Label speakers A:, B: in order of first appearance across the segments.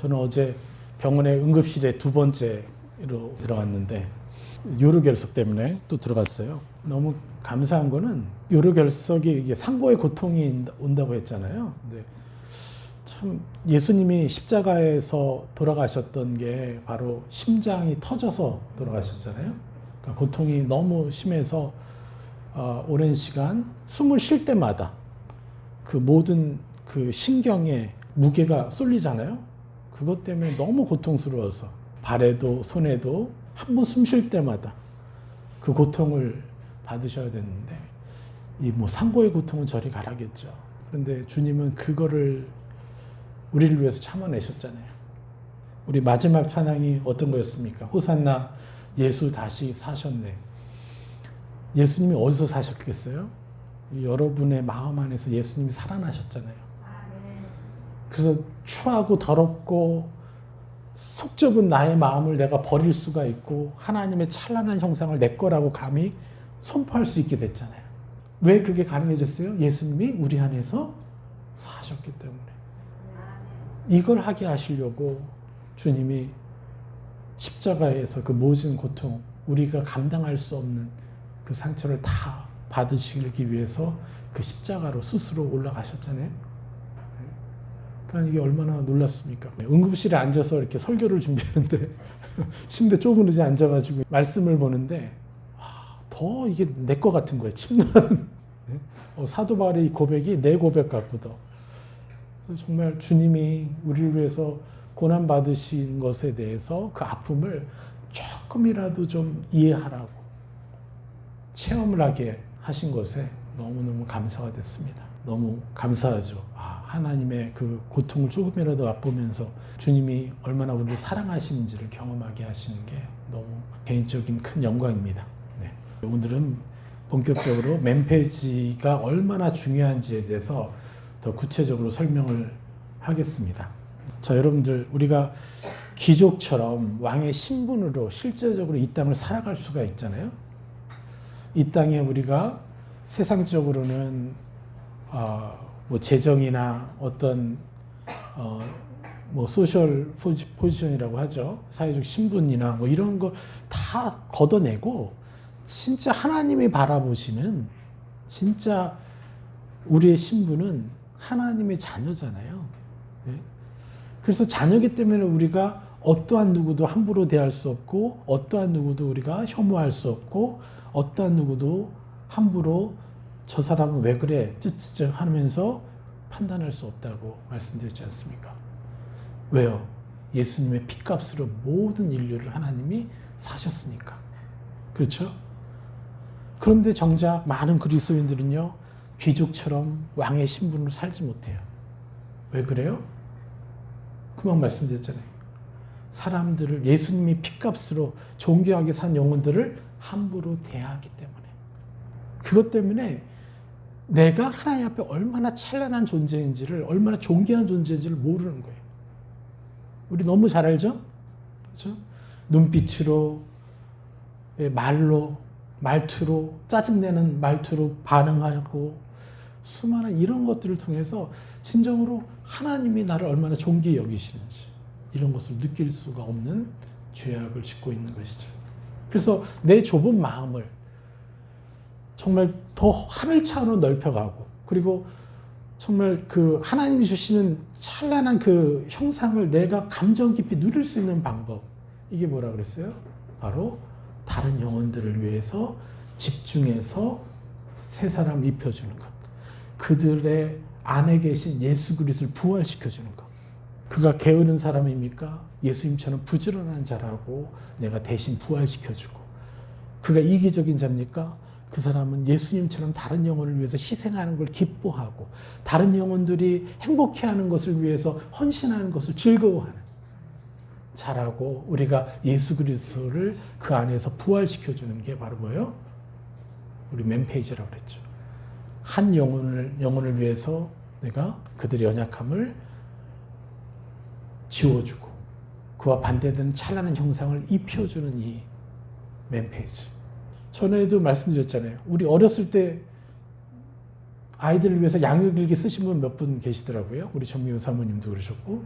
A: 저는 어제 병원의 응급실에 2번째로 들어갔는데 요로결석 때문에 또 들어갔어요. 너무 감사한 거는 요로결석이 이게 상고의 고통이 온다고 했잖아요. 근데 참 예수님이 십자가에서 돌아가셨던 게 바로 심장이 터져서 돌아가셨잖아요. 그러니까 고통이 너무 심해서 오랜 시간 숨을 쉴 때마다 그 모든 그 신경에 무게가 쏠리잖아요. 그것 때문에 너무 고통스러워서 발에도 손에도 한 번 숨 쉴 때마다 그 고통을 받으셔야 되는데 이 뭐 상고의 고통은 저리 가라겠죠. 그런데 주님은 그거를 우리를 위해서 참아내셨잖아요. 우리 마지막 찬양이 어떤 거였습니까? 호산나 예수 다시 사셨네. 예수님이 어디서 사셨겠어요? 여러분의 마음 안에서 예수님이 살아나셨잖아요. 그래서 추하고 더럽고 속좁은 나의 마음을 내가 버릴 수가 있고 하나님의 찬란한 형상을 내 거라고 감히 선포할 수 있게 됐잖아요. 왜 그게 가능해졌어요? 예수님이 우리 안에서 사셨기 때문에. 이걸 하게 하시려고 주님이 십자가에서 그 모진 고통, 우리가 감당할 수 없는 그 상처를 다 받으시기 위해서 그 십자가로 스스로 올라가셨잖아요. 그러니까 이게 얼마나 놀랍습니까? 응급실에 앉아서 이렇게 설교를 준비하는데 침대 좁은 의자에 앉아가지고 말씀을 보는데 더 이게 내 거 같은 거예요. 침나는 사도 바울의 고백이 내 고백 같거든. 그래서 정말 주님이 우리를 위해서 고난 받으신 것에 대해서 그 아픔을 조금이라도 좀 이해하라고 체험을 하게 하신 것에 너무너무 감사가 됐습니다. 너무 감사하죠. 하나님의 그 고통을 조금이라도 맛보면서 주님이 얼마나 우리를 사랑하시는지를 경험하게 하시는 게 너무 개인적인 큰 영광입니다. 네. 오늘은 본격적으로 맨페이지가 얼마나 중요한지에 대해서 더 구체적으로 설명을 하겠습니다. 자, 여러분들 우리가 귀족처럼 왕의 신분으로 실제적으로 이 땅을 살아갈 수가 있잖아요. 이 땅에 우리가 세상적으로는 뭐 재정이나 어떤 뭐 소셜 포지션이라고 하죠. 사회적 신분이나 뭐 이런 거 다 걷어내고 진짜 하나님이 바라보시는 진짜 우리의 신분은 하나님의 자녀잖아요. 네? 그래서 자녀이기 때문에 우리가 어떠한 누구도 함부로 대할 수 없고 어떠한 누구도 우리가 혐오할 수 없고 어떠한 누구도 함부로 저 사람은 왜 그래 쯧쯧 하면서 판단할 수 없다고 말씀드렸지 않습니까? 왜요? 예수님의 피값으로 모든 인류를 하나님이 사셨으니까. 그렇죠? 그런데 정작 많은 그리스도인들은요, 귀족처럼 왕의 신분으로 살지 못해요. 왜 그래요? 금방 말씀드렸잖아요. 사람들을 예수님이 피값으로 존귀하게 산 영혼들을 함부로 대하기 때문에. 그것 때문에 내가 하나님 앞에 얼마나 찬란한 존재인지를, 얼마나 존귀한 존재인지를 모르는 거예요. 우리 너무 잘 알죠? 그렇죠? 눈빛으로, 말로, 말투로, 짜증내는 말투로 반응하고 수많은 이런 것들을 통해서 진정으로 하나님이 나를 얼마나 존귀히 여기시는지 이런 것을 느낄 수가 없는 죄악을 짓고 있는 것이죠. 그래서 내 좁은 마음을 정말 더 하늘 차원으로 넓혀가고 그리고 정말 그 하나님이 주시는 찬란한 그 형상을 내가 감정 깊이 누릴 수 있는 방법, 이게 뭐라 그랬어요? 바로 다른 영혼들을 위해서 집중해서 새 사람 입혀주는 것, 그들의 안에 계신 예수 그리스도를 부활시켜주는 것. 그가 게으른 사람입니까? 예수님처럼 부지런한 자라고 내가 대신 부활시켜주고. 그가 이기적인 자입니까? 그 사람은 예수님처럼 다른 영혼을 위해서 희생하는 걸 기뻐하고 다른 영혼들이 행복해하는 것을 위해서 헌신하는 것을 즐거워하는 자라고, 우리가 예수 그리스도를 그 안에서 부활시켜주는 게 바로 뭐예요? 우리 맨페이지라고 그랬죠. 한 영혼을 위해서 내가 그들의 연약함을 지워주고 그와 반대되는 찬란한 형상을 입혀주는 이 맨페이지. 전에도 말씀드렸잖아요. 우리 어렸을 때 아이들을 위해서 양육일기 쓰신 분 몇 분 계시더라고요. 우리 정미호 사모님도 그러셨고,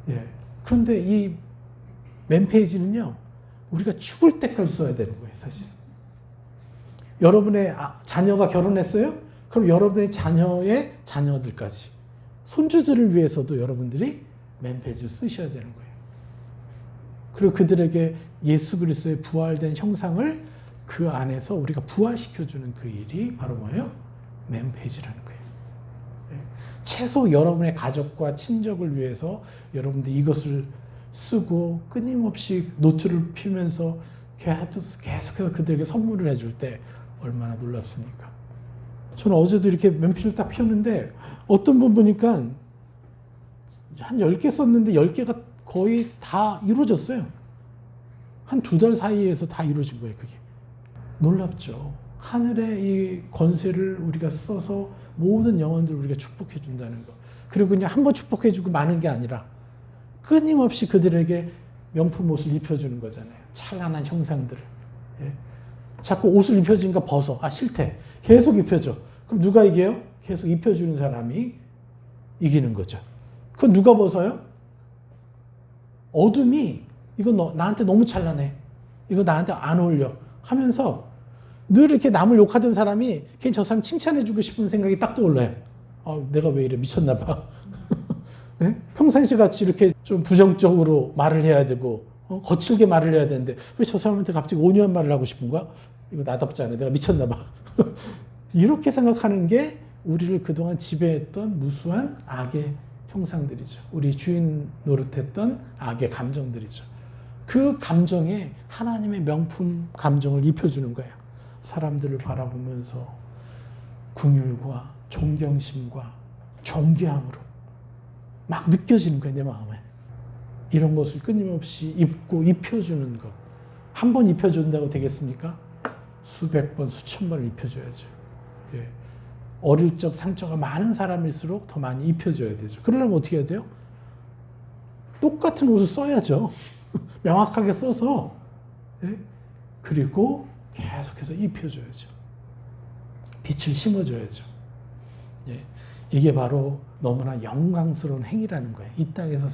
A: 예. 그런데 이 맨페이지는요, 우리가 죽을 때까지 써야 되는 거예요, 사실. 여러분의 자녀가 결혼했어요? 그럼 여러분의 자녀의 자녀들까지, 손주들을 위해서도 여러분들이 맨페이지를 쓰셔야 되는 거예요. 그리고 그들에게 예수 그리스도의 부활된 형상을 그 안에서 우리가 부활시켜주는 그 일이 바로 뭐예요? 맨페이지라는 거예요. 최소 여러분의 가족과 친족을 위해서 여러분들이 이것을 쓰고 끊임없이 노트를 피면서 계속해서 그들에게 선물을 해줄 때 얼마나 놀랍습니까? 저는 어제도 이렇게 맨페이지를 딱 폈는데 어떤 분 보니까 한 10개 썼는데 10개가 거의 다 이루어졌어요. 한 2달 사이에서 다 이루어진 거예요, 그게. 놀랍죠. 하늘의 이 권세를 우리가 써서 모든 영혼들을 우리가 축복해 준다는 거. 그리고 그냥 한번 축복해 주고 마는 게 아니라 끊임없이 그들에게 명품 옷을 입혀주는 거잖아요. 찬란한 형상들을. 예. 자꾸 옷을 입혀주니까 벗어. 싫대. 계속 입혀줘. 그럼 누가 이겨요? 계속 입혀주는 사람이 이기는 거죠. 그건 누가 벗어요? 어둠이 이거 나한테 너무 찬란해. 이거 나한테 안 어울려. 하면서 늘 이렇게 남을 욕하던 사람이 괜히 저 사람 칭찬해주고 싶은 생각이 딱 떠올라요. 내가 왜 이래 미쳤나 봐. 네? 평상시 같이 이렇게 좀 부정적으로 말을 해야 되고 거칠게 말을 해야 되는데 왜 저 사람한테 갑자기 온유한 말을 하고 싶은 거야? 이거 나답지 않아. 내가 미쳤나 봐. 이렇게 생각하는 게 우리를 그동안 지배했던 무수한 악의 형상들이죠. 우리 주인 노릇했던 악의 감정들이죠. 그 감정에 하나님의 명품 감정을 입혀주는 거예요. 사람들을 바라보면서 긍휼과 존경심과 존귀함으로 막 느껴지는 거예요, 내 마음에. 이런 것을 끊임없이 입고 입혀주는 것. 한 번 입혀준다고 되겠습니까? 수백 번, 수천 번을 입혀줘야죠. 예. 어릴 적 상처가 많은 사람일수록 더 많이 입혀줘야 되죠. 그러려면 어떻게 해야 돼요? 똑같은 옷을 써야죠. 명확하게 써서. 예? 그리고 계속해서 입혀줘야죠. 빛을 심어줘야죠. 예. 이게 바로 너무나 영광스러운 행위라는 거예요. 이 땅에서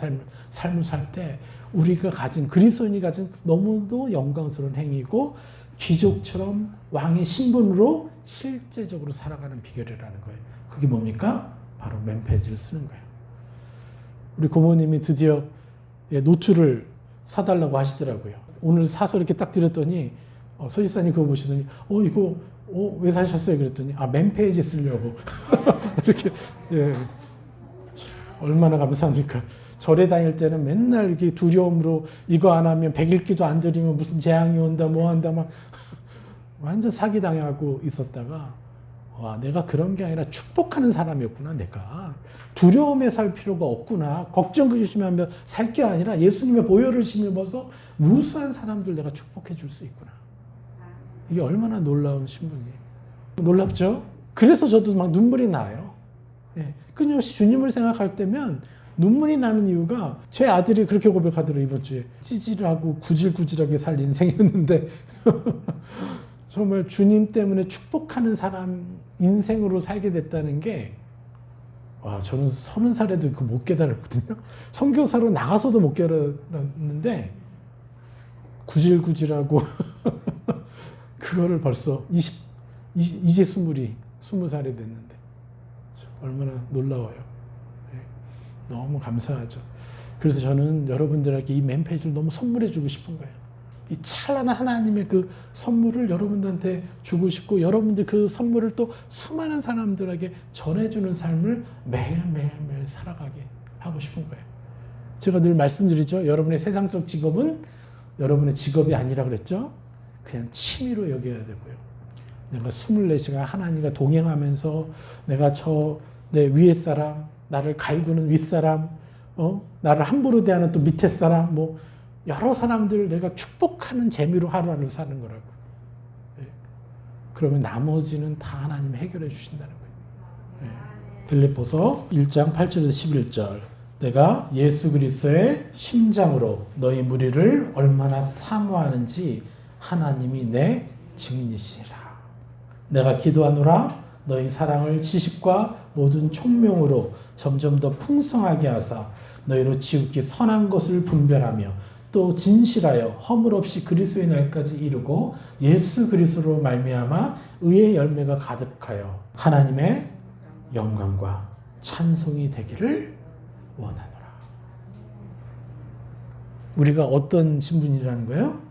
A: 삶을 살 때 우리가 가진, 그리스도인이 가진 너무도 영광스러운 행위고 귀족처럼 왕의 신분으로 실제적으로 살아가는 비결이라는 거예요. 그게 뭡니까? 바로 맨페이지를 쓰는 거예요. 우리 고모님이 드디어 노트를 사달라고 하시더라고요. 오늘 사서 이렇게 딱 드렸더니 서지사님 그거 보시더니 이거 왜 사셨어요? 그랬더니 맨페이지 쓰려고. 이렇게. 예. 얼마나 감사합니까? 절에 다닐 때는 맨날 이렇게 두려움으로 이거 안 하면 100일기도 안 드리면 무슨 재앙이 온다 뭐 한다 막 완전 사기당하고 있었다가 내가 그런 게 아니라 축복하는 사람이었구나. 내가 두려움에 살 필요가 없구나. 걱정 근심하며 살 게 아니라 예수님의 보혈을 심으면서 무수한 사람들 내가 축복해 줄 수 있구나. 이게 얼마나 놀라운 신분이에요. 놀랍죠? 그래서 저도 막 눈물이 나요. 예. 끊임없이 주님을 생각할 때면 눈물이 나는 이유가 제 아들이 그렇게 고백하더라고요. 이번 주에 찌질하고 구질구질하게 살 인생이었는데 정말 주님 때문에 축복하는 사람 인생으로 살게 됐다는 게 저는 30살에도 그거 못 깨달았거든요. 선교사로 나가서도 못 깨달았는데 구질구질하고 그거를 벌써 이제 20살이 됐는데 얼마나 놀라워요. 너무 감사하죠. 그래서 저는 여러분들에게 이 맨페이지를 너무 선물해 주고 싶은 거예요. 이 찬란한 하나님의 그 선물을 여러분들한테 주고 싶고 여러분들 그 선물을 또 수많은 사람들에게 전해주는 삶을 매일매일 살아가게 하고 싶은 거예요. 제가 늘 말씀드리죠. 여러분의 세상적 직업은 여러분의 직업이 아니라 그랬죠. 그냥 취미로 여겨야 되고요. 내가 24시간 하나님과 동행하면서 내가 내 위에 사람, 나를 갈구는 윗사람, 나를 함부로 대하는 또 밑에 사람, 여러 사람들 내가 축복하는 재미로 하루하루 사는 거라고. 예. 그러면 나머지는 다 하나님 해결해 주신다는 거예요. 예. 빌립보서 1장 8절에서 11절. 내가 예수 그리스도의 심장으로 너희 무리를 얼마나 사모하는지 하나님이 내 증인이시라. 내가 기도하노라 너희 사랑을 지식과 모든 총명으로 점점 더 풍성하게 하사 너희로 지극히 선한 것을 분별하며 또 진실하여 허물 없이 그리스도의 날까지 이루고 예수 그리스도로 말미암아 의의 열매가 가득하여 하나님의 영광과 찬송이 되기를 원하노라. 우리가 어떤 신분이라는 거예요?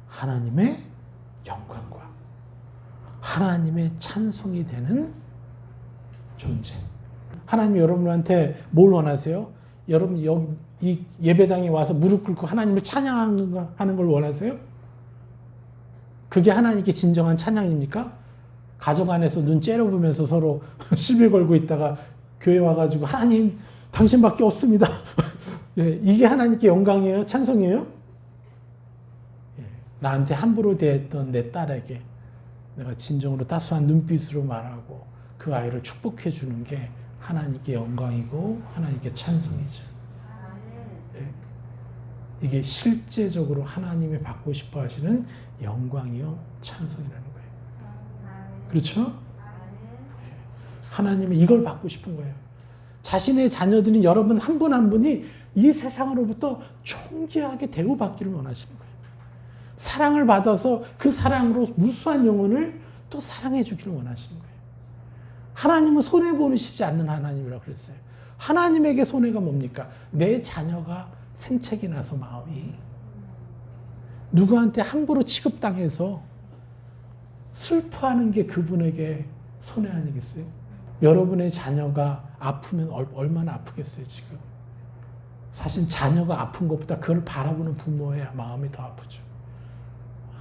A: 하나님의 영광과 하나님의 찬송이 되는 존재. 하나님 여러분한테 뭘 원하세요? 여러분 여기 이 예배당에 와서 무릎 꿇고 하나님을 찬양하는 걸 원하세요? 그게 하나님께 진정한 찬양입니까? 가정 안에서 눈 째려보면서 서로 시비 걸고 있다가 교회 와가지고 하나님 당신밖에 없습니다. 예, 이게 하나님께 영광이에요? 찬송이에요? 예, 나한테 함부로 대했던 내 딸에게 내가 진정으로 따스한 눈빛으로 말하고 그 아이를 축복해 주는 게 하나님께 영광이고 하나님께 찬송이죠. 예, 이게 실제적으로 하나님이 받고 싶어 하시는 영광이요 찬송이라는 거예요. 그렇죠? 예, 하나님은 이걸 받고 싶은 거예요. 자신의 자녀들인 여러분 한 분 한 분이 이 세상으로부터 존귀하게 대우받기를 원하시는 거예요. 사랑을 받아서 그 사랑으로 무수한 영혼을 또 사랑해 주기를 원하시는 거예요. 하나님은 손해보시지 않는 하나님이라고 그랬어요. 하나님에게 손해가 뭡니까? 내 자녀가 생책이 나서 마음이 누구한테 함부로 취급당해서 슬퍼하는 게 그분에게 손해 아니겠어요? 여러분의 자녀가 아프면 얼마나 아프겠어요, 지금? 사실 자녀가 아픈 것보다 그걸 바라보는 부모의 마음이 더 아프죠.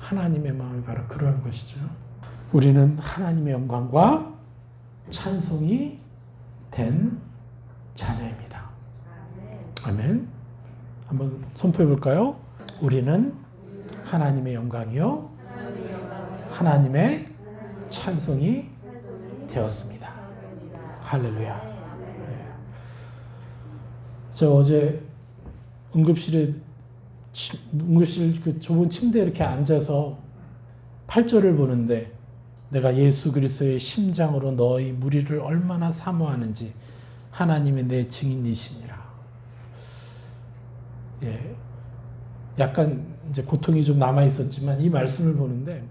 A: 하나님의 마음이 바로 그러한 것이죠. 우리는 하나님의 영광과 찬송이 된 자녀입니다. 아멘. 한번 선포해 볼까요? 우리는 하나님의 영광이요 하나님의 찬송이 되었습니다. 할렐루야. 네. 저 어제 응급실 그 좁은 침대에 이렇게 앉아서 8절을 보는데 내가 예수 그리스도의 심장으로 너희 무리를 얼마나 사모하는지 하나님의 내 증인이시니라. 예, 약간 이제 고통이 좀 남아 있었지만 이 말씀을 보는데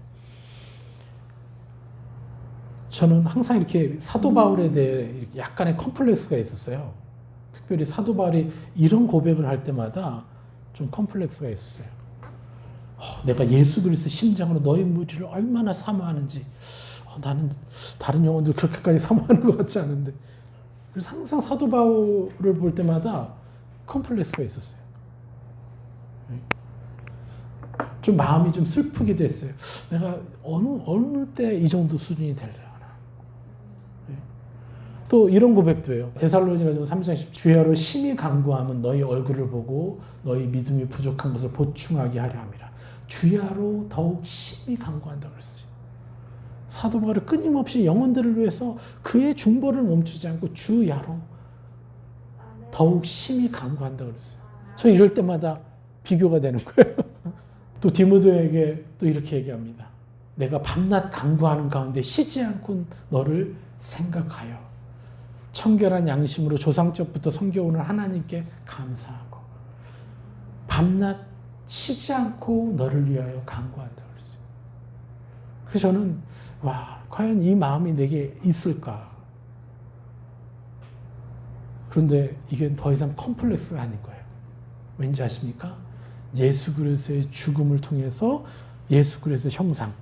A: 저는 항상 이렇게 사도 바울에 대해 이렇게 약간의 컴플렉스가 있었어요. 특별히 사도 바울이 이런 고백을 할 때마다 좀 컴플렉스가 있었어요. 내가 예수 그리스도 심장으로 너희 무리를 얼마나 사모하는지 나는 다른 영혼들 그렇게까지 사모하는 것 같지 않은데 그래서 항상 사도 바울을 볼 때마다 컴플렉스가 있었어요. 좀 마음이 좀 슬프기도 했어요. 내가 어느 때 이 정도 수준이 되려나. 또 이런 고백도 해요. 데살로니가서 3장 10절 주야로 심히 간구하면 너희 얼굴을 보고 너희 믿음이 부족한 것을 보충하게 하려 함이라. 주야로 더욱 심히 간구한다고 그랬어요. 사도 바울이 끊임없이 영혼들을 위해서 그의 중보를 멈추지 않고 주야로 더욱 심히 간구한다고 그랬어요. 저 이럴 때마다 비교가 되는 거예요. 또 디모데에게 또 이렇게 얘기합니다. 내가 밤낮 간구하는 가운데 쉬지 않고 너를 생각하여 청결한 양심으로 조상적부터 섬겨오는 하나님께 감사하고 밤낮 쉬지 않고 너를 위하여 간구한다고 그랬어요. 그래서 저는 과연 이 마음이 내게 있을까? 그런데 이게 더 이상 컴플렉스가 아닌 거예요. 왠지 아십니까? 예수 그리스도의 죽음을 통해서 예수 그리스도의 형상.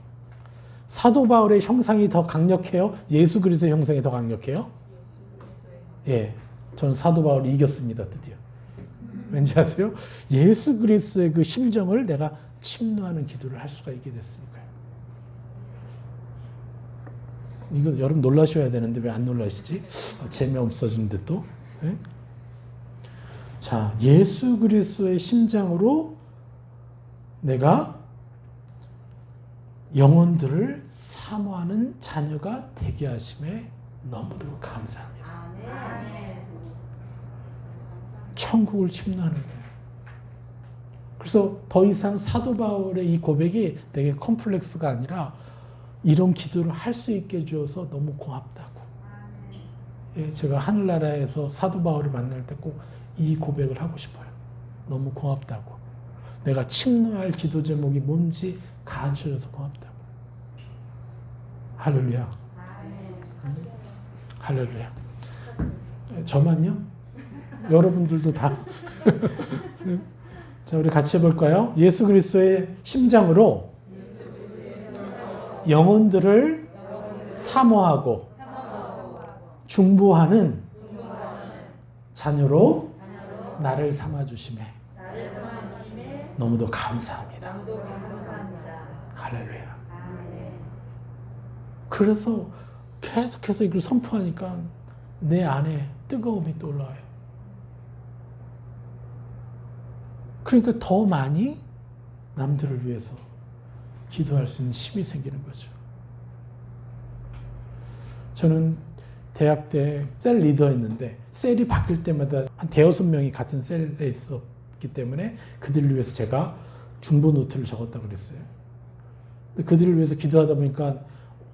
A: 사도 바울의 형상이 더 강력해요? 예수 그리스도의 형상이 더 강력해요? 예, 저는 사도 바울이 이겼습니다, 드디어. 왠지 아세요? 예수 그리스도의 그 심정을 내가 침노하는 기도를 할 수가 있게 됐으니까요. 이거 여러분 놀라셔야 되는데 왜 안 놀라시지? 재미없어지는데 또. 예? 자, 예수 그리스도의 심장으로 내가 영혼들을 사모하는 자녀가 되게 하심에 너무도 감사합니다. 천국을 침노하는 거예요. 그래서 더 이상 사도 바울의 이 고백이 되게 컴플렉스가 아니라 이런 기도를 할 수 있게 해주어서 너무 고맙다고. 예, 제가 하늘나라에서 사도 바울을 만날 때 꼭 이 고백을 하고 싶어요. 너무 고맙다고. 내가 침노할 기도 제목이 뭔지 가르쳐줘서 고맙다고. 할렐루야. 할렐루야. 저만요? 여러분들도 다. 자, 우리 같이 해볼까요? 예수 그리스도의 심장으로 영혼들을 사모하고 중보하는 자녀로 나를 삼아주심에 너무도 감사합니다. 할렐루야. 그래서 계속해서 이걸 선포하니까 내 안에 뜨거움이 또 올라와요. 그러니까 더 많이 남들을 위해서 기도할 수 있는 힘이 생기는 거죠. 저는 대학 때 셀 리더였는데 셀이 바뀔 때마다 한 대여섯 명이 같은 셀에 있었기 때문에 그들을 위해서 제가 중보 노트를 적었다고 그랬어요. 그들을 위해서 기도하다 보니까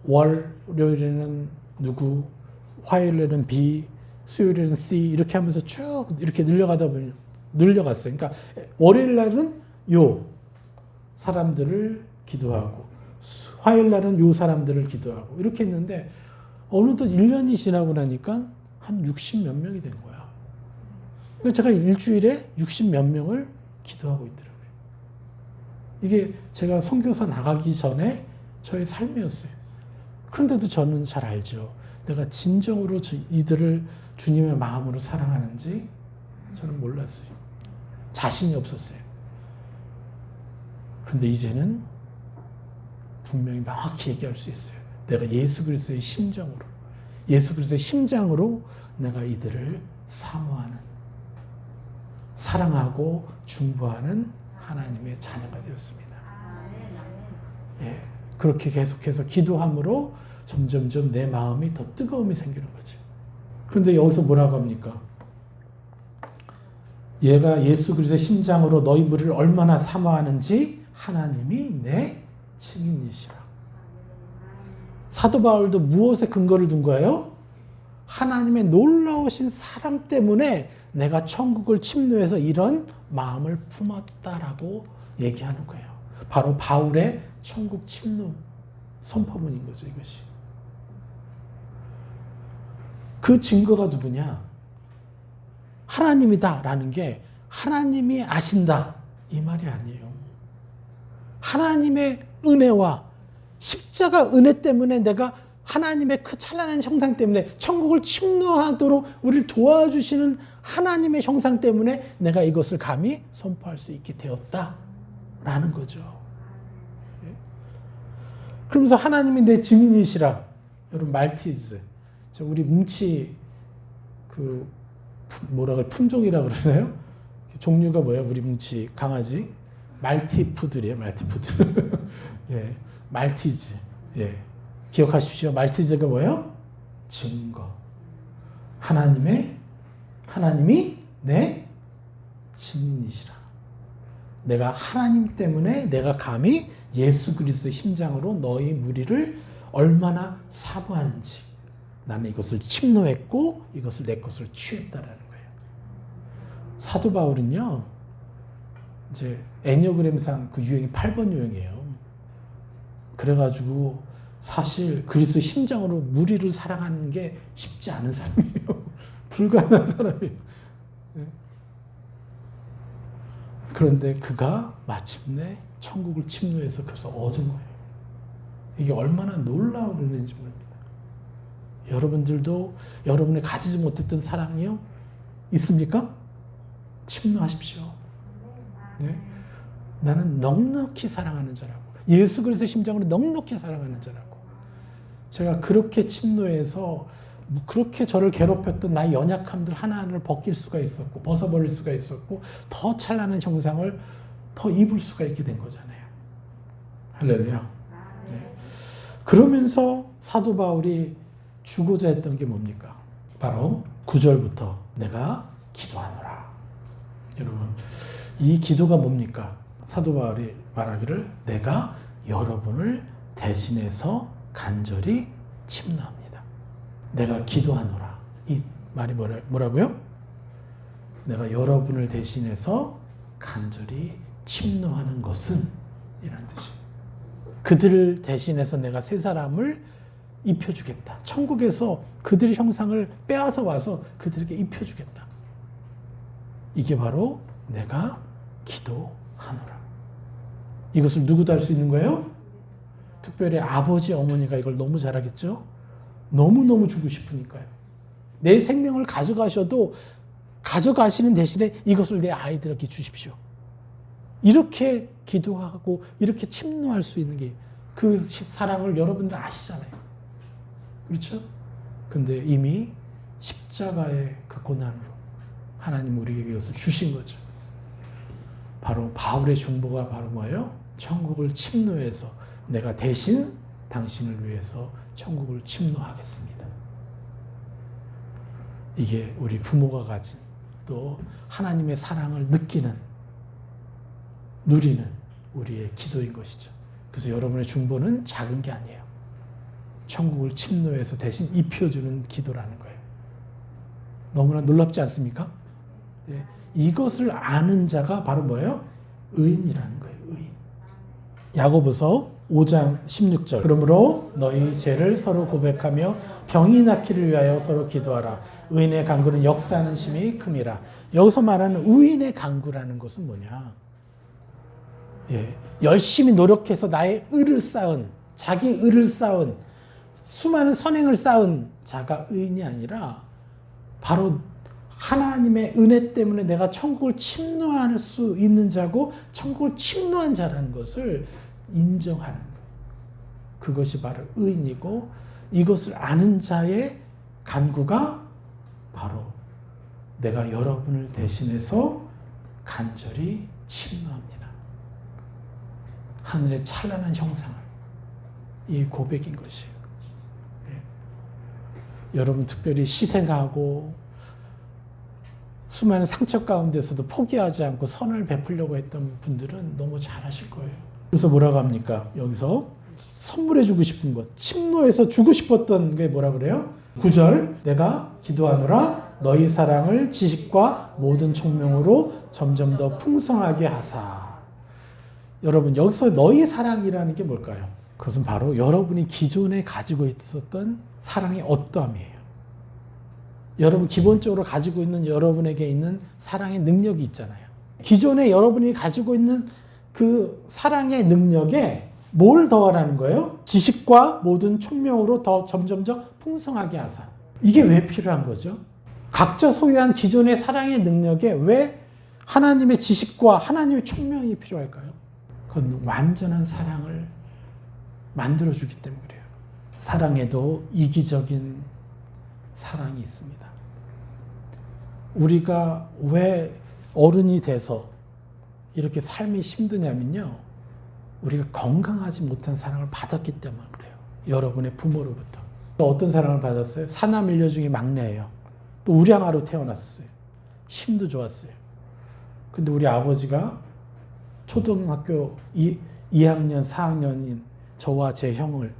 A: 월요일에는 누구, 화요일에는 B, 수요일에는 C 이렇게 하면서 쭉 이렇게 늘려갔어요. 그러니까 월요일 날은 요 사람들을 기도하고 화요일 날은 요 사람들을 기도하고 이렇게 했는데 어느덧 1년이 지나고 나니까 한 60 몇 명이 된 거야. 그러니까 제가 일주일에 60 몇 명을 기도하고 있더라고요. 이게 제가 선교사 나가기 전에 저의 삶이었어요. 그런데도 저는 잘 알죠. 내가 진정으로 이들을 주님의 마음으로 사랑하는지 저는 몰랐어요. 자신이 없었어요. 그런데 이제는 분명히 명확히 얘기할 수 있어요. 내가 예수 그리스도의 심정으로, 예수 그리스도의 심장으로 내가 이들을 사모하는, 사랑하고 중보하는 하나님의 자녀가 되었습니다. 예, 그렇게 계속해서 기도함으로 점점점 내 마음이 더 뜨거움이 생기는 거죠. 그런데 여기서 뭐라고 합니까? 얘가 예수 그리스도의 심장으로 너희 무리를 얼마나 사모하는지 하나님이 내 증인이시라. 사도 바울도 무엇에 근거를 둔 거예요? 하나님의 놀라우신 사랑 때문에 내가 천국을 침노해서 이런 마음을 품었다라고 얘기하는 거예요. 바로 바울의 천국 침노 선포문인 거죠, 이것이. 그 증거가 누구냐? 하나님이다라는 게 하나님이 아신다 이 말이 아니에요. 하나님의 은혜와 십자가 은혜 때문에 내가 하나님의 그 찬란한 형상 때문에 천국을 침노하도록 우리를 도와주시는 하나님의 형상 때문에 내가 이것을 감히 선포할 수 있게 되었다라는 거죠. 그러면서 하나님이 내 증인이시라. 여러분 말티즈, 우리 뭉치 그 뭐라 그래 품종이라 그러나요? 종류가 뭐예요? 우리 뭉치 강아지 말티푸들이에요. 말티푸들. 예, 말티즈. 예, 기억하십시오. 말티즈가 뭐예요? 증거. 하나님이 내 증인이시라. 내가 하나님 때문에 내가 감히 예수 그리스도의 심장으로 너희 무리를 얼마나 사모하는지 나는 이것을 침노했고 이것을 내 것을 취했다라는 거예요. 사도 바울은요, 이제 애니어그램상 그 유형이 8번 유형이에요. 그래가지고 사실 그리스도의 심장으로 무리를 사랑하는 게 쉽지 않은 사람이에요. 불가능한 사람이에요. 그런데 그가 마침내 천국을 침노해서 그래서 얻은 거예요. 이게 얼마나 놀라운 은혜인지 모릅니다. 여러분들도 여러분이 가지지 못했던 사랑이요? 있습니까? 침노하십시오. 네? 나는 넉넉히 사랑하는 자라고. 예수 그리스도의 심장으로 넉넉히 사랑하는 자라고. 제가 그렇게 침노해서 그렇게 저를 괴롭혔던 나의 연약함들 하나하나를 벗길 수가 있었고 벗어버릴 수가 있었고 더 찬란한 형상을 더 입을 수가 있게 된 거잖아요. 할렐루야. 네. 그러면서 사도 바울이 주고자 했던 게 뭡니까? 바로 9절부터 내가 기도하노라. 여러분, 이 기도가 뭡니까? 사도 바울이 말하기를 내가 여러분을 대신해서 간절히 침노합니다. 내가 기도하노라. 이 말이 뭐라고요? 내가 여러분을 대신해서 간절히 침노하는 것은 이란 뜻이에요. 그들을 대신해서 내가 새 사람을 입혀주겠다. 천국에서 그들의 형상을 빼앗아 와서 그들에게 입혀주겠다. 이게 바로 내가 기도하노라. 이것을 누구도 할 수 있는 거예요? 특별히 아버지, 어머니가 이걸 너무 잘하겠죠? 너무너무 주고 싶으니까요. 내 생명을 가져가셔도 가져가시는 대신에 이것을 내 아이들에게 주십시오. 이렇게 기도하고 이렇게 침노할 수 있는 게 그 사랑을 여러분들 아시잖아요. 그렇죠? 근데 이미 십자가의 그 고난으로 하나님 우리에게 이것을 주신 거죠. 바로 바울의 중보가 바로 뭐예요? 천국을 침노해서 내가 대신 당신을 위해서 천국을 침노하겠습니다. 이게 우리 부모가 가진 또 하나님의 사랑을 느끼는, 누리는 우리의 기도인 것이죠. 그래서 여러분의 중보는 작은 게 아니에요. 천국을 침노해서 대신 입혀주는 기도라는 거예요. 너무나 놀랍지 않습니까? 예. 이것을 아는 자가 바로 뭐예요? 의인이라는 거예요. 의인. 야고보서 5장 16절. 그러므로 너희 죄를 서로 고백하며 병이 낫기를 위하여 서로 기도하라. 의인의 간구는 역사하는 힘이 큼이라. 여기서 말하는 의인의 간구라는 것은 뭐냐? 예, 열심히 노력해서 나의 의를 쌓은, 자기 의를 쌓은, 수많은 선행을 쌓은 자가 의인이 아니라 바로 하나님의 은혜 때문에 내가 천국을 침노할 수 있는 자고 천국을 침노한 자라는 것을 인정하는 거예요. 그것이 바로 의인이고, 이것을 아는 자의 간구가 바로 내가 여러분을 대신해서 간절히 침노합니다. 하늘의 찬란한 형상을, 이 고백인 것이에요. 네. 여러분 특별히 희생하고 수많은 상처 가운데서도 포기하지 않고 선을 베풀려고 했던 분들은 너무 잘하실 거예요. 그래서 뭐라고 합니까? 여기서 선물해 주고 싶은 것, 침노해서 주고 싶었던 게 뭐라 그래요? 9절, 내가 기도하노라 너희 사랑을 지식과 모든 총명으로 점점 더 풍성하게 하사. 여러분 여기서 너희 사랑이라는 게 뭘까요? 그것은 바로 여러분이 기존에 가지고 있었던 사랑의 어떠함이에요. 여러분 기본적으로 가지고 있는 여러분에게 있는 사랑의 능력이 있잖아요. 기존에 여러분이 가지고 있는 그 사랑의 능력에 뭘 더하라는 거예요? 지식과 모든 총명으로 더 점점 더 풍성하게 하사. 이게 왜 필요한 거죠? 각자 소유한 기존의 사랑의 능력에 왜 하나님의 지식과 하나님의 총명이 필요할까요? 그건 완전한 사랑을 만들어주기 때문에 그래요. 사랑에도 이기적인 사랑이 있습니다. 우리가 왜 어른이 돼서 이렇게 삶이 힘드냐면요, 우리가 건강하지 못한 사랑을 받았기 때문에 그래요. 여러분의 부모로부터. 어떤 사랑을 받았어요? 사남 일녀 중에 막내예요. 또 우량아로 태어났어요. 힘도 좋았어요. 근데 우리 아버지가 초등학교 2학년, 4학년인 저와 제 형을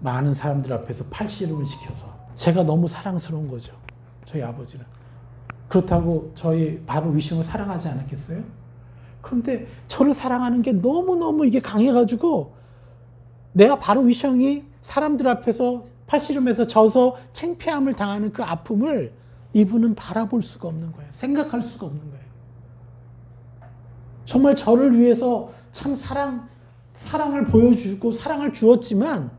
A: 많은 사람들 앞에서 팔씨름을 시켜서, 제가 너무 사랑스러운 거죠. 저희 아버지는. 그렇다고 저희 바로 위성을 사랑하지 않았겠어요? 그런데 저를 사랑하는 게 너무너무 이게 강해가지고 내가 바로 위성이 사람들 앞에서 팔씨름에서 져서 창피함을 당하는 그 아픔을 이분은 바라볼 수가 없는 거예요. 생각할 수가 없는 거예요. 정말 저를 위해서 참 사랑을 보여주고 사랑을 주었지만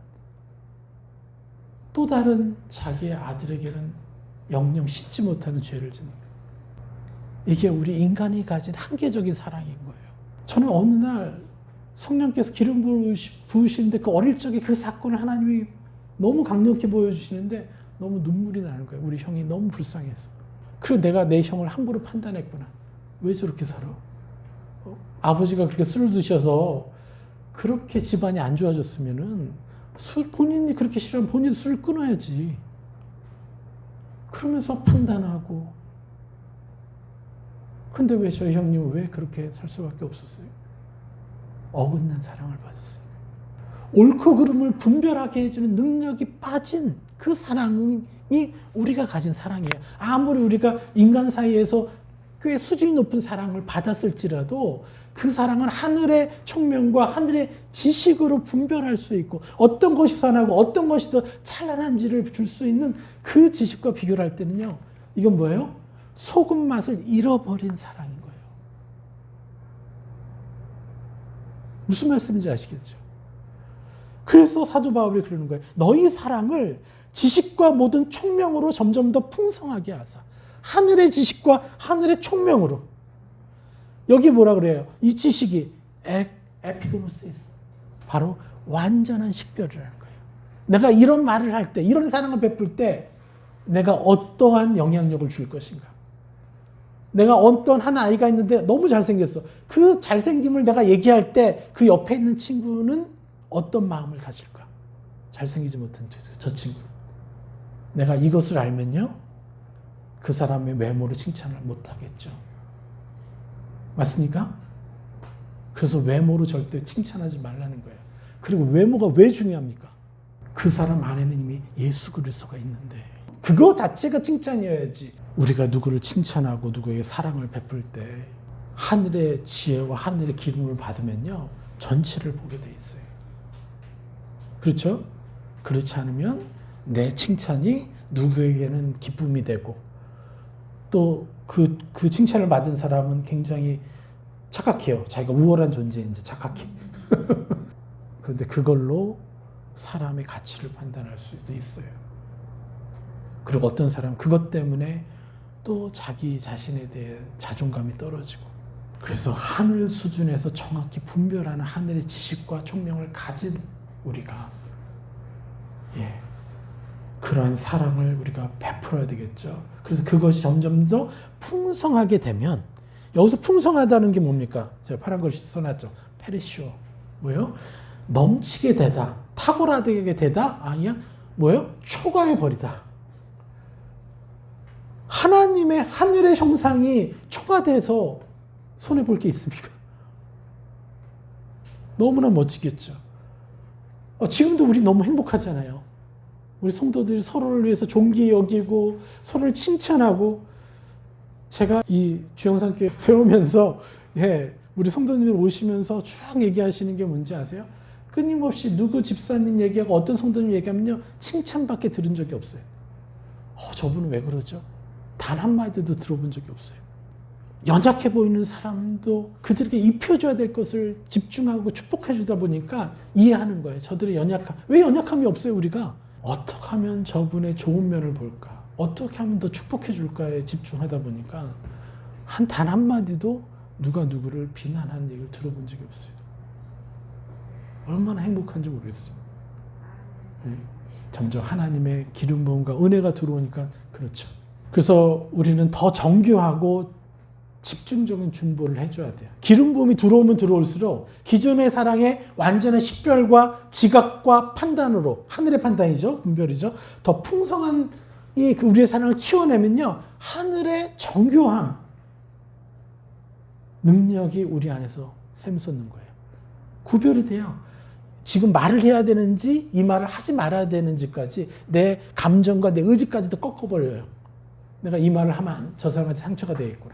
A: 또 다른 자기의 아들에게는 영영 씻지 못하는 죄를 짓는 거예요. 이게 우리 인간이 가진 한계적인 사랑인 거예요. 저는 어느 날 성령께서 기름 부으시는데 그 어릴 적에 그 사건을 하나님이 너무 강력히 보여주시는데 너무 눈물이 나는 거예요. 우리 형이 너무 불쌍해서. 그리고 내가 내 형을 함부로 판단했구나. 왜 저렇게 살아? 아버지가 그렇게 술을 드셔서 그렇게 집안이 안 좋아졌으면은 본인이 그렇게 싫어하면 본인도 술을 끊어야지. 그러면서 판단하고. 그런데 왜 저희 형님은 왜 그렇게 살 수밖에 없었어요? 어긋난 사랑을 받았어요. 옳고 그름을 분별하게 해주는 능력이 빠진 그 사랑이 우리가 가진 사랑이에요. 아무리 우리가 인간 사이에서 꽤 수준이 높은 사랑을 받았을지라도 그 사랑은 하늘의 총명과 하늘의 지식으로 분별할 수 있고 어떤 것이 선하고 어떤 것이 더 찬란한지를 줄 수 있는 그 지식과 비교를 할 때는요. 이건 뭐예요? 소금 맛을 잃어버린 사랑인 거예요. 무슨 말씀인지 아시겠죠? 그래서 사도 바울이 그러는 거예요. 너희 사랑을 지식과 모든 총명으로 점점 더 풍성하게 하사. 하늘의 지식과 하늘의 총명으로. 여기 뭐라 그래요? 이 지식이 에피그노시스. 바로 완전한 식별이라는 거예요. 내가 이런 말을 할 때, 이런 사랑을 베풀 때 내가 어떠한 영향력을 줄 것인가. 내가 어떤 한 아이가 있는데 너무 잘생겼어. 그 잘생김을 내가 얘기할 때 그 옆에 있는 친구는 어떤 마음을 가질까? 잘생기지 못한 저 친구는. 내가 이것을 알면요. 그 사람의 외모를 칭찬을 못하겠죠. 맞습니까? 그래서 외모로 절대 칭찬하지 말라는 거예요. 그리고 외모가 왜 중요합니까? 그 사람 안에는 이미 예수 그리스도가 있는데 그거 자체가 칭찬이어야지. 우리가 누구를 칭찬하고 누구에게 사랑을 베풀 때 하늘의 지혜와 하늘의 기름을 받으면요. 전체를 보게 돼 있어요. 그렇죠? 그렇지 않으면 내 칭찬이 누구에게는 기쁨이 되고 또 그 칭찬을 받은 사람은 굉장히 착각해요. 자기가 우월한 존재인지 착각해. 그런데 그걸로 사람의 가치를 판단할 수도 있어요. 그리고 어떤 사람은 그것 때문에 또 자기 자신에 대해 자존감이 떨어지고 그래서 하늘 수준에서 정확히 분별하는 하늘의 지식과 총명을 가진 우리가 그러한 사랑을 우리가 베풀어야 되겠죠. 그래서 그것이 점점 더 풍성하게 되면 여기서 풍성하다는 게 뭡니까? 제가 파란 글씨 써놨죠. 페리쇼. 뭐예요? 넘치게 되다. 탁월하게 되다. 아니야. 뭐예요? 초과해 버리다. 하나님의 하늘의 형상이 초과돼서 손해볼 게 있습니까? 너무나 멋지겠죠. 지금도 우리 너무 행복하잖아요. 우리 성도들이 서로를 위해서 존귀 여기고 서로를 칭찬하고 제가 이 주영산교회 세우면서 우리 성도님들 오시면서 쭉 얘기하시는 게 뭔지 아세요? 끊임없이 누구 집사님 얘기하고 어떤 성도님 얘기하면요. 칭찬밖에 들은 적이 없어요. 저분은 왜 그러죠? 단 한마디도 들어본 적이 없어요. 연약해 보이는 사람도 그들에게 입혀줘야 될 것을 집중하고 축복해 주다 보니까 이해하는 거예요. 저들의 연약함. 왜 연약함이 없어요, 우리가? 어떻게 하면 저분의 좋은 면을 볼까? 어떻게 하면 더 축복해 줄까에 집중하다 보니까 단 한마디도 누가 누구를 비난하는 얘기를 들어본 적이 없어요. 얼마나 행복한지 모르겠어요. 점점 하나님의 기름 부음과 은혜가 들어오니까 그렇죠. 그래서 우리는 더 정교하고 집중적인 중보를 해줘야 돼요. 기름 부음이 들어오면 들어올수록 기존의 사랑의 완전한 식별과 지각과 판단으로 하늘의 판단이죠. 분별이죠. 더 풍성한 우리의 사랑을 키워내면요. 하늘의 정교함 능력이 우리 안에서 샘솟는 거예요. 구별이 돼요. 지금 말을 해야 되는지 이 말을 하지 말아야 되는지까지 내 감정과 내 의지까지도 꺾어버려요. 내가 이 말을 하면 저 사람한테 상처가 되겠구나.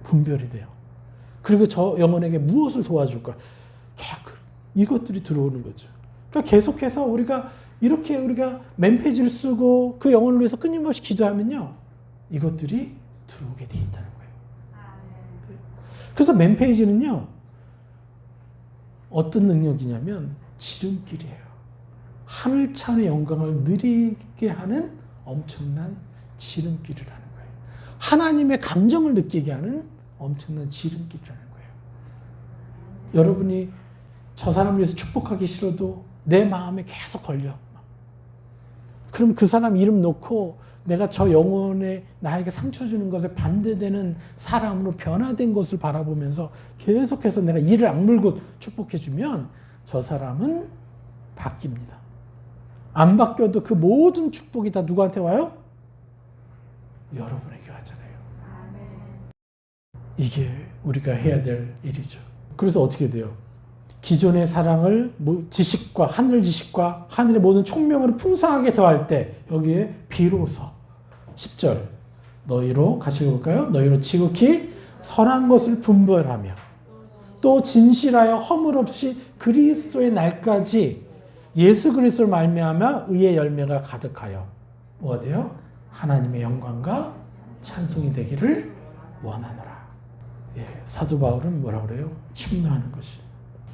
A: 분별이 돼요. 그리고 저 영혼에게 무엇을 도와줄까? 이것들이 들어오는 거죠. 그러니까 계속해서 우리가 맨페이지를 쓰고 그 영혼을 위해서 끊임없이 기도하면요. 이것들이 들어오게 돼 있다는 거예요. 그래서 맨페이지는요. 어떤 능력이냐면 지름길이에요. 하늘찬의 영광을 누리게 하는 엄청난 지름길이라는 거예요. 하나님의 감정을 느끼게 하는 엄청난 지름길이라는 거예요. 여러분이 저 사람을 위해서 축복하기 싫어도 내 마음에 계속 걸려. 그럼 그 사람 이름 놓고 내가 저 영혼에 나에게 상처 주는 것에 반대되는 사람으로 변화된 것을 바라보면서 계속해서 내가 이를 악물고 축복해주면 저 사람은 바뀝니다. 안 바뀌어도 그 모든 축복이 다 누구한테 와요? 여러분에게 하잖아요. 이게 우리가 해야 될 일이죠. 그래서 어떻게 돼요? 기존의 사랑을 지식과 하늘 지식과 하늘의 모든 총명으로 풍성하게 더할 때 여기에 비로소 10절 너희로 같이 볼까요? 너희로 지극히 선한 것을 분별하며 또 진실하여 허물 없이 그리스도의 날까지 예수 그리스도를 말미암아 의의 열매가 가득하여 뭐가 돼요? 하나님의 영광과 찬송이 되기를 원하노라. 예, 사도 바울은 뭐라 그래요? 침노하는 것이.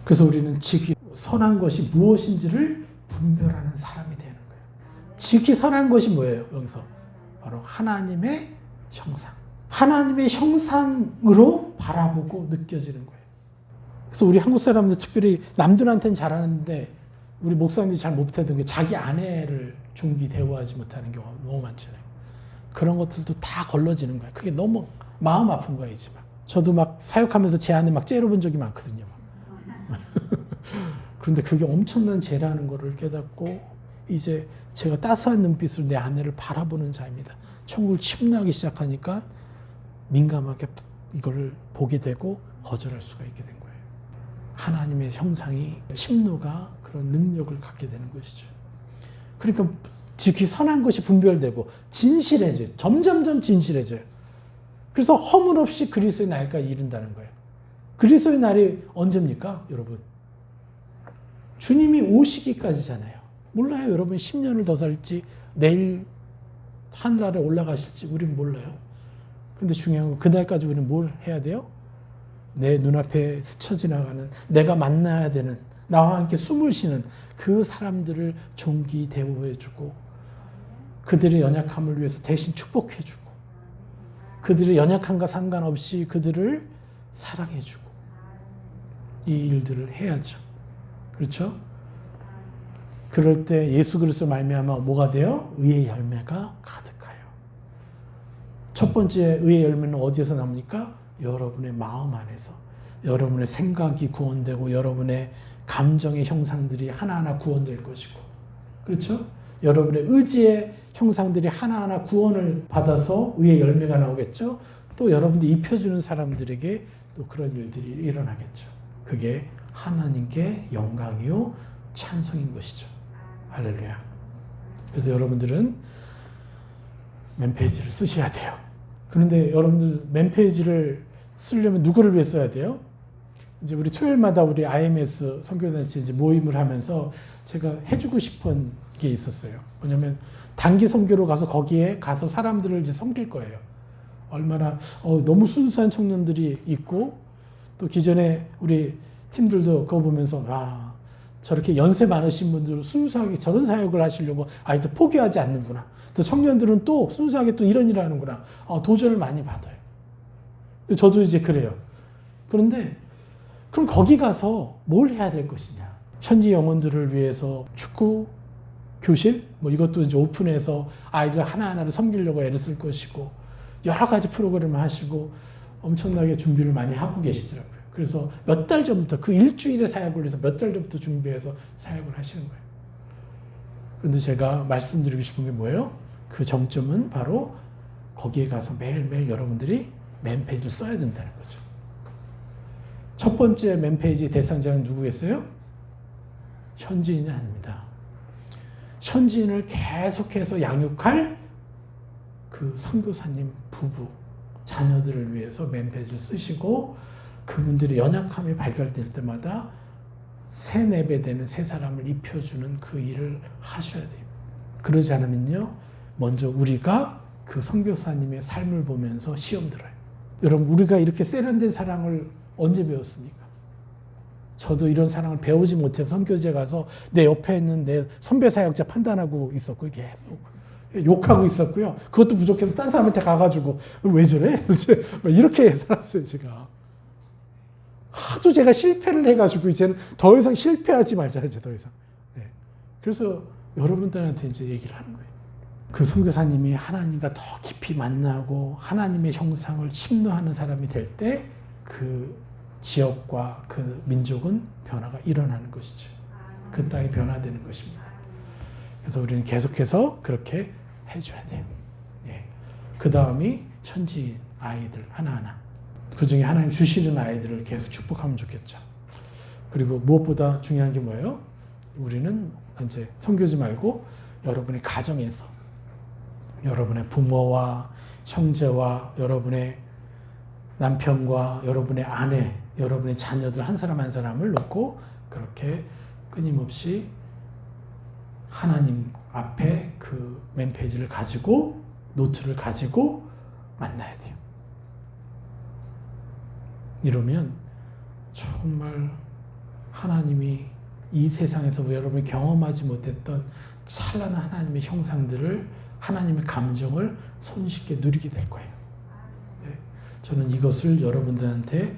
A: 그래서 우리는 지극히 선한 것이 무엇인지를 분별하는 사람이 되는 거예요. 지극히 선한 것이 뭐예요? 여기서 바로 하나님의 형상. 하나님의 형상으로 바라보고 느껴지는 거예요. 그래서 우리 한국 사람들 특별히 남들한테는 잘하는데 우리 목사님들이 잘 못하던 게 자기 아내를 종기 대우하지 못하는 경우가 너무 많잖아요. 그런 것들도 다 걸러지는 거예요. 그게 너무 마음 아픈 거예요, 이제 막. 저도 막 사역하면서 제 아내 막 째려본 적이 많거든요. 그런데 그게 엄청난 죄라는 거를 깨닫고 이제 제가 따스한 눈빛으로 내 아내를 바라보는 자입니다. 천국을 침노하기 시작하니까 민감하게 이걸 보게 되고 거절할 수가 있게 된 거예요. 하나님의 형상이 침노가 그런 능력을 갖게 되는 것이죠. 그러니까 지극히 선한 것이 분별되고 진실해져요. 점점점 진실해져요. 그래서 허물 없이 그리스도의 날까지 이른다는 거예요. 그리스도의 날이 언제입니까, 여러분? 주님이 오시기까지잖아요. 몰라요, 여러분. 10년을 더 살지 내일 하늘나라에 올라가실지 우리는 몰라요. 그런데 중요한 건 그날까지 우리는 뭘 해야 돼요? 내 눈앞에 스쳐 지나가는 내가 만나야 되는 나와 함께 숨을 쉬는 그 사람들을 존귀 대우해주고 그들의 연약함을 위해서 대신 축복해주고 그들의 연약함과 상관없이 그들을 사랑해주고 이 일들을 해야죠. 그렇죠? 그럴 때 예수 그리스도 말미암아 뭐가 돼요? 의의 열매가 가득하여. 첫 번째 의의 열매는 어디에서 나옵니까? 여러분의 마음 안에서. 여러분의 생각이 구원되고 여러분의 감정의 형상들이 하나하나 구원될 것이고, 그렇죠? 여러분의 의지의 형상들이 하나하나 구원을 받아서 의의 열매가 나오겠죠? 또 여러분들이 입혀주는 사람들에게 또 그런 일들이 일어나겠죠. 그게 하나님께 영광이요 찬송인 것이죠. 할렐루야. 그래서 여러분들은 맨페이지를 쓰셔야 돼요. 그런데 여러분들 맨페이지를 쓰려면 누구를 위해 써야 돼요? 이제 우리 토요일마다 우리 IMS 선교단체 이제 모임을 하면서 제가 해주고 싶은 게 있었어요. 뭐냐면 단기 선교로 가서 거기에 가서 사람들을 이제 섬길 거예요. 얼마나 너무 순수한 청년들이 있고 또 기존에 우리 팀들도 그거 보면서 와 저렇게 연세 많으신 분들 순수하게 저런 사역을 하시려고 아직도 포기하지 않는구나. 또 청년들은 또 순수하게 또 이런 일을 하는구나. 도전을 많이 받아요. 저도 이제 그래요. 그런데 그럼 거기 가서 뭘 해야 될 것이냐. 현지 영혼들을 위해서 축구 교실 뭐 이것도 이제 오픈해서 아이들 하나하나를 섬기려고 애를 쓸 것이고 여러 가지 프로그램을 하시고 엄청나게 준비를 많이 하고 계시더라고요. 그래서 몇 달 전부터 그 일주일의 사역을 위해서 몇 달 전부터 준비해서 사역을 하시는 거예요. 그런데 제가 말씀드리고 싶은 게 뭐예요? 그 정점은 바로 거기에 가서 매일매일 여러분들이 맨페이지를 써야 된다는 거죠. 첫 번째 맨페이지 대상자는 누구겠어요? 현지인이 아닙니다. 현지인을 계속해서 양육할 그 선교사님 부부, 자녀들을 위해서 맨페이지를 쓰시고 그분들의 연약함이 발견될 때마다 새 내배되는 새 사람을 입혀주는 그 일을 하셔야 돼요. 그러지 않으면요, 먼저 우리가 그 선교사님의 삶을 보면서 시험 들어요. 여러분, 우리가 이렇게 세련된 사랑을 언제 배웠습니까? 저도 이런 사랑을 배우지 못해서 선교제 가서 내 옆에 있는 내 선배 사역자 판단하고 있었고 계속 욕하고 있었고요. 그것도 부족해서 딴 사람한테 가가지고 왜 저래? 이렇게 살았어요, 제가. 하도 제가 실패를 해가지고 이제는 더 이상 실패하지 말자, 이제 더 이상. 네. 그래서 여러분들한테 이제 얘기를 하는 거예요. 그 선교사님이 하나님과 더 깊이 만나고 하나님의 형상을 침노하는 사람이 될 때 그 지역과 그 민족은 변화가 일어나는 것이죠. 그 땅이 변화되는 것입니다. 그래서 우리는 계속해서 그렇게 해줘야 돼요. 예. 그 다음이 현지인 아이들 하나하나. 그 중에 하나님 주시는 아이들을 계속 축복하면 좋겠죠. 그리고 무엇보다 중요한 게 뭐예요? 우리는 이제 선교지 말고 여러분의 가정에서 여러분의 부모와 형제와 여러분의 남편과 여러분의 아내, 여러분의 자녀들 한 사람 한 사람을 놓고 그렇게 끊임없이 하나님 앞에 그 맨페이지를 가지고 노트를 가지고 만나야 돼요. 이러면 정말 하나님이 이 세상에서 여러분이 경험하지 못했던 찬란한 하나님의 형상들을, 하나님의 감정을 손쉽게 누리게 될 거예요. 네. 저는 이것을 여러분들한테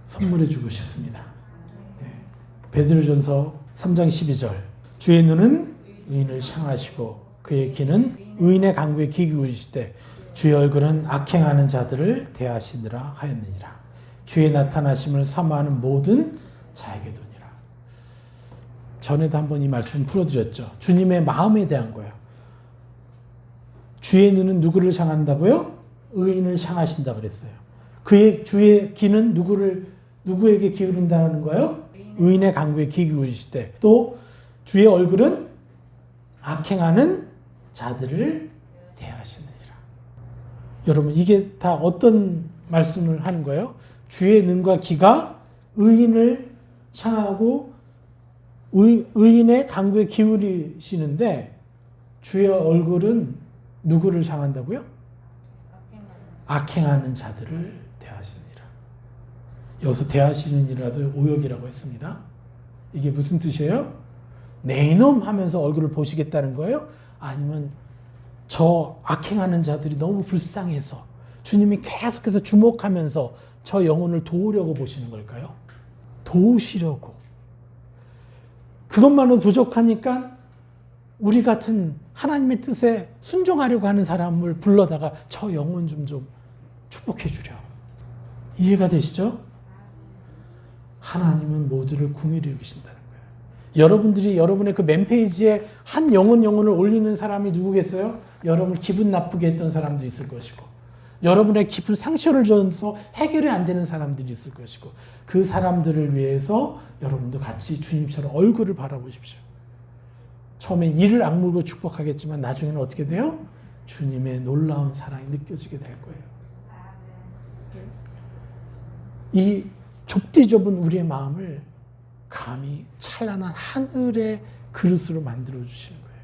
A: 선물해 주고 싶습니다. 네. 베드로전서 3장 12절 주의 눈은 의인을 향하시고 그의 귀는 의인의 강구에 귀 기울이시되 주의 얼굴은 악행하는 자들을 대하시느라 하였느니라. 주의 나타나심을 사모하는 모든 자에게 도니라. 전에도 한번 이 말씀 풀어드렸죠. 주님의 마음에 대한 거예요. 주의 눈은 누구를 향한다고요? 의인을 향하신다 그랬어요. 주의 귀는 누구에게 기울인다는 거예요? 의인의 강구에 귀 기울이시되 또 주의 얼굴은 악행하는 자들을 대하시느니라. 여러분 이게 다 어떤 말씀을 하는 거예요? 주의 눈과 귀가 의인을 향하고 의인의 강구에 기울이시는데 주의 얼굴은 누구를 향한다고요? 악행하는 자들을 대하시느니라. 여기서 대하시느니라도 오역이라고 했습니다. 이게 무슨 뜻이에요? 내 이놈 하면서 얼굴을 보시겠다는 거예요? 아니면 저 악행하는 자들이 너무 불쌍해서 주님이 계속해서 주목하면서 저 영혼을 도우려고 보시는 걸까요? 도우시려고. 그것만으로 부족하니까 우리 같은 하나님의 뜻에 순종하려고 하는 사람을 불러다가 저 영혼 좀 축복해 주려. 이해가 되시죠? 하나님은 모두를 궁일히 여기신다는 거예요. 여러분들이 여러분의 그 맨페이지에 한 영혼을 올리는 사람이 누구겠어요? 여러분을 기분 나쁘게 했던 사람도 있을 것이고 여러분의 깊은 상처를 줘서 해결이 안 되는 사람들이 있을 것이고 그 사람들을 위해서 여러분도 같이 주님처럼 얼굴을 바라보십시오. 처음엔 이를 악물고 축복하겠지만 나중에는 어떻게 돼요? 주님의 놀라운 사랑이 느껴지게 될 거예요. 이 좁디 좁은 우리의 마음을 감히 찬란한 하늘의 그릇으로 만들어 주시는 거예요.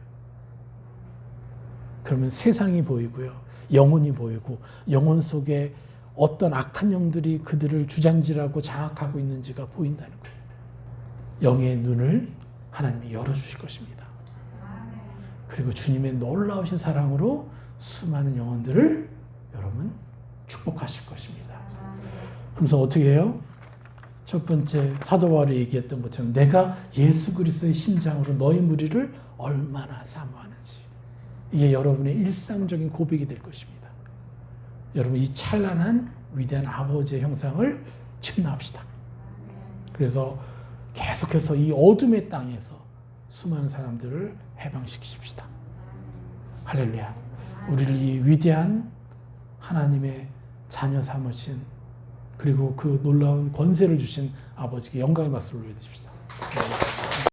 A: 그러면 세상이 보이고요. 영혼이 보이고 영혼 속에 어떤 악한 영들이 그들을 주장질하고 장악하고 있는지가 보인다는 거예요. 영의 눈을 하나님이 열어주실 것입니다. 그리고 주님의 놀라우신 사랑으로 수많은 영혼들을 여러분 축복하실 것입니다. 그래서 어떻게 해요? 첫 번째 사도 바울이 얘기했던 것처럼 내가 예수 그리스도의 심장으로 너희 무리를 얼마나 사모하는지 이게 여러분의 일상적인 고백이 될 것입니다. 여러분 이 찬란한 위대한 아버지의 형상을 침노합시다. 그래서 계속해서 이 어둠의 땅에서 수많은 사람들을 해방시키십시다. 할렐루야. 우리를 이 위대한 하나님의 자녀 삼으신 그리고 그 놀라운 권세를 주신 아버지께 영광의 박수를 올려드립시다.